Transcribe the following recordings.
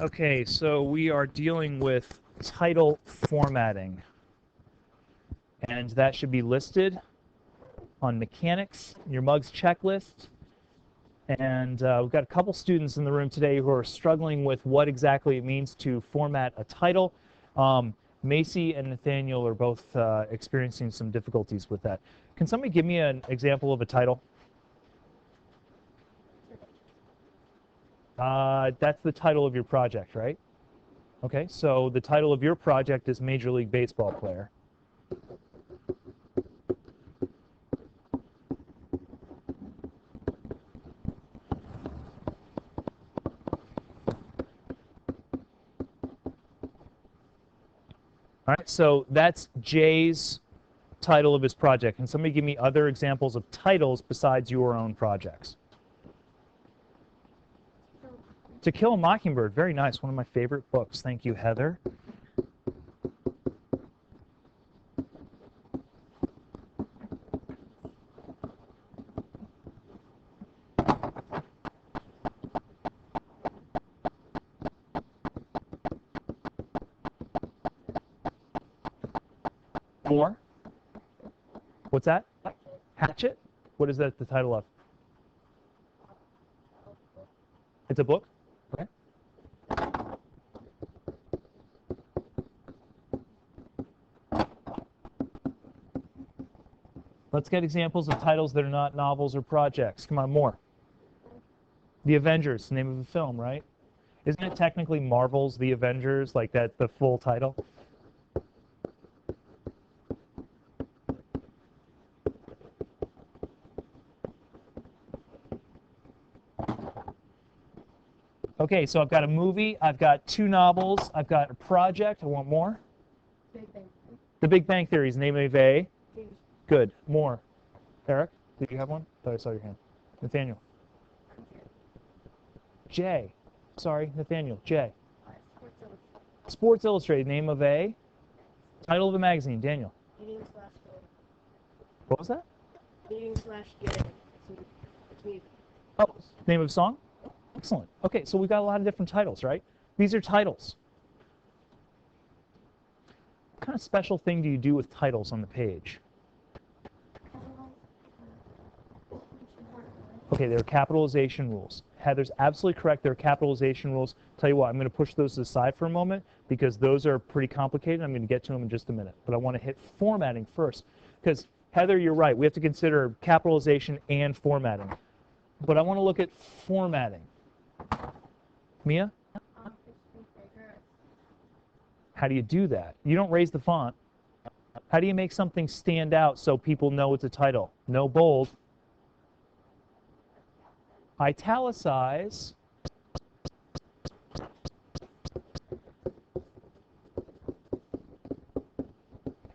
Okay, so we are dealing with title formatting, and that should be listed on mechanics, your MUGS checklist. And we've got a couple students in the room today who are struggling with what exactly it means to format a title. Macy and Nathaniel are both experiencing some difficulties with that. Can somebody give me an example of a title? That's the title of your project, right? Okay, so the title of your project is Major League Baseball Player. All right, so that's Jay's title of his project. Can somebody give me other examples of titles besides your own projects? To Kill a Mockingbird, very nice, one of my favorite books. Thank you, Heather. More? What's that? Hatchet? What is that the title of? It's a book? Okay. Let's get examples of titles that are not novels or projects. Come on, more. The Avengers, the name of the film, right? Isn't it technically Marvel's The Avengers, like that's the full title? Okay, so I've got a movie, I've got two novels, I've got a project. I want more. Big Bang. The Big Bang Theory is the name of a. Good. More. Eric, did you have one? Thought I saw your hand. Nathaniel. Jay. Sorry, Nathaniel. Jay. Sports Illustrated, name of a. Title of a magazine. Daniel. What was that? Oh, name of a song? Excellent. Okay, so we've got a lot of different titles, right? These are titles. What kind of special thing do you do with titles on the page? Okay, there are capitalization rules. Heather's absolutely correct. There are capitalization rules. Tell you what, I'm going to push those aside for a moment because those are pretty complicated. I'm going to get to them in just a minute. But I want to hit formatting first because, Heather, you're right. We have to consider capitalization and formatting. But I want to look at formatting. Mia? How do you do that? You don't raise the font. How do you make something stand out so people know it's a title? No bold. Italicize.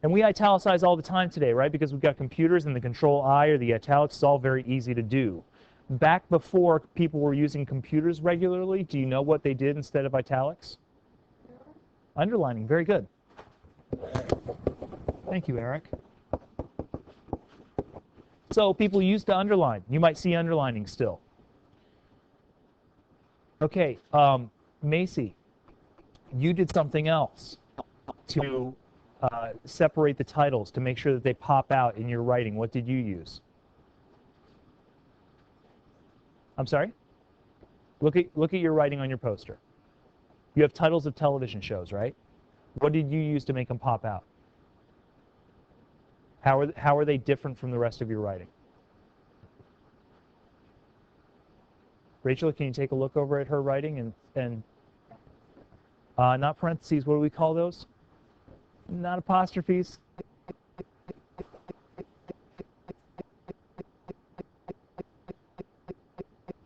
And we italicize all the time today, right? Because we've got computers and the control I or the italics is all very easy to do. Back before people were using computers regularly, do you know what they did instead of italics? Underlining. Very good. Thank you, Eric. So people used to underline. You might see underlining still. Okay, Macy, you did something else to separate the titles to make sure that they pop out in your writing. What did you use? I'm sorry? Look at your writing on your poster. You have titles of television shows, right? What did you use to make them pop out? How are they different from the rest of your writing? Rachel, can you take a look over at her writing and not parentheses, what do we call those? Not apostrophes.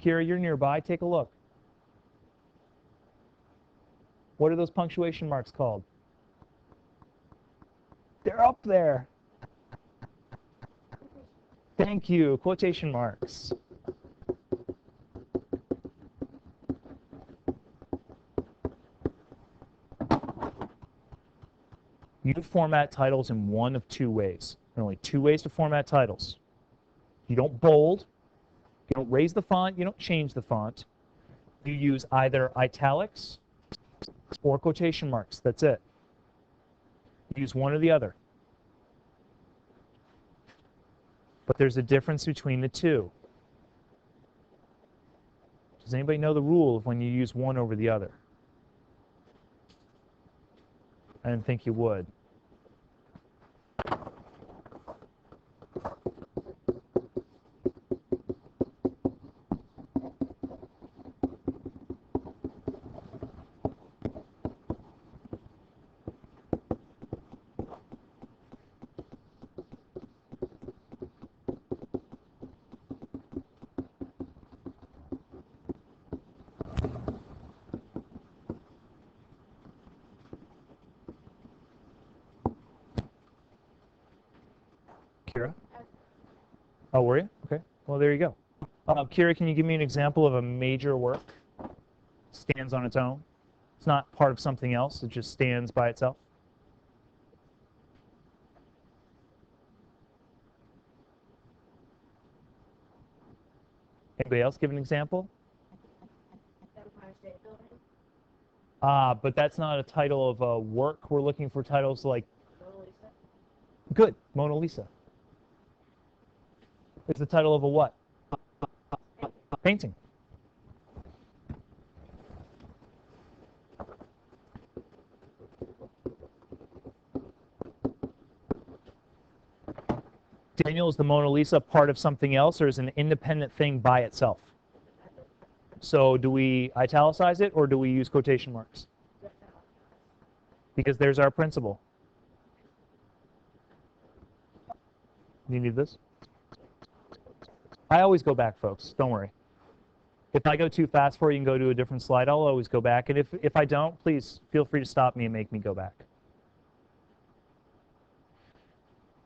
Kira, you're nearby. Take a look. What are those punctuation marks called? They're up there. Thank you. Quotation marks. You format titles in one of two ways. There are only two ways to format titles. You don't bold. You don't raise the font. You don't change the font. You use either italics or quotation marks. That's it. Use one or the other. But there's a difference between the two. Does anybody know the rule of when you use one over the other? I didn't think you would. Kira? Oh, were you? Okay. Well, there you go. Kira, can you give me an example of a major work? Stands on its own. It's not part of something else. It just stands by itself. Anybody else give an example? But that's not a title of a work. We're looking for titles like... Mona Lisa. Good. Mona Lisa. It's the title of a what? Painting. Daniel, is the Mona Lisa part of something else, or is it an independent thing by itself? So do we italicize it, or do we use quotation marks? Because there's our principle. You need this? I always go back, folks. Don't worry. If I go too fast for you and go to a different slide, I'll always go back. And if I don't, please feel free to stop me and make me go back.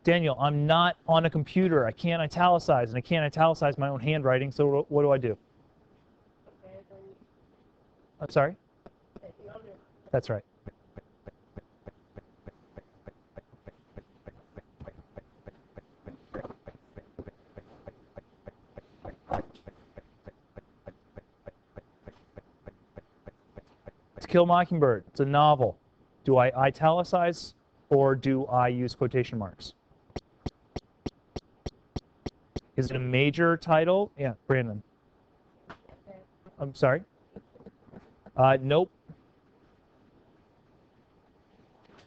Daniel, I'm not on a computer. I can't italicize, and I can't italicize my own handwriting, so what do I do? I'm sorry? That's right. To Kill a Mockingbird, it's a novel. Do I italicize or do I use quotation marks? Is it a major title? Yeah, Brandon. I'm sorry? Nope.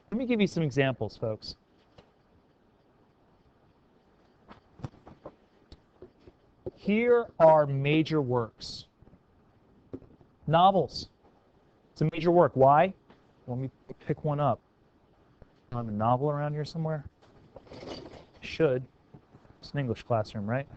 Let me give you some examples, folks. Here are major works. Novels. It's a major work. Why? Let me pick one up. I have a novel around here somewhere? Should. It's an English classroom, right?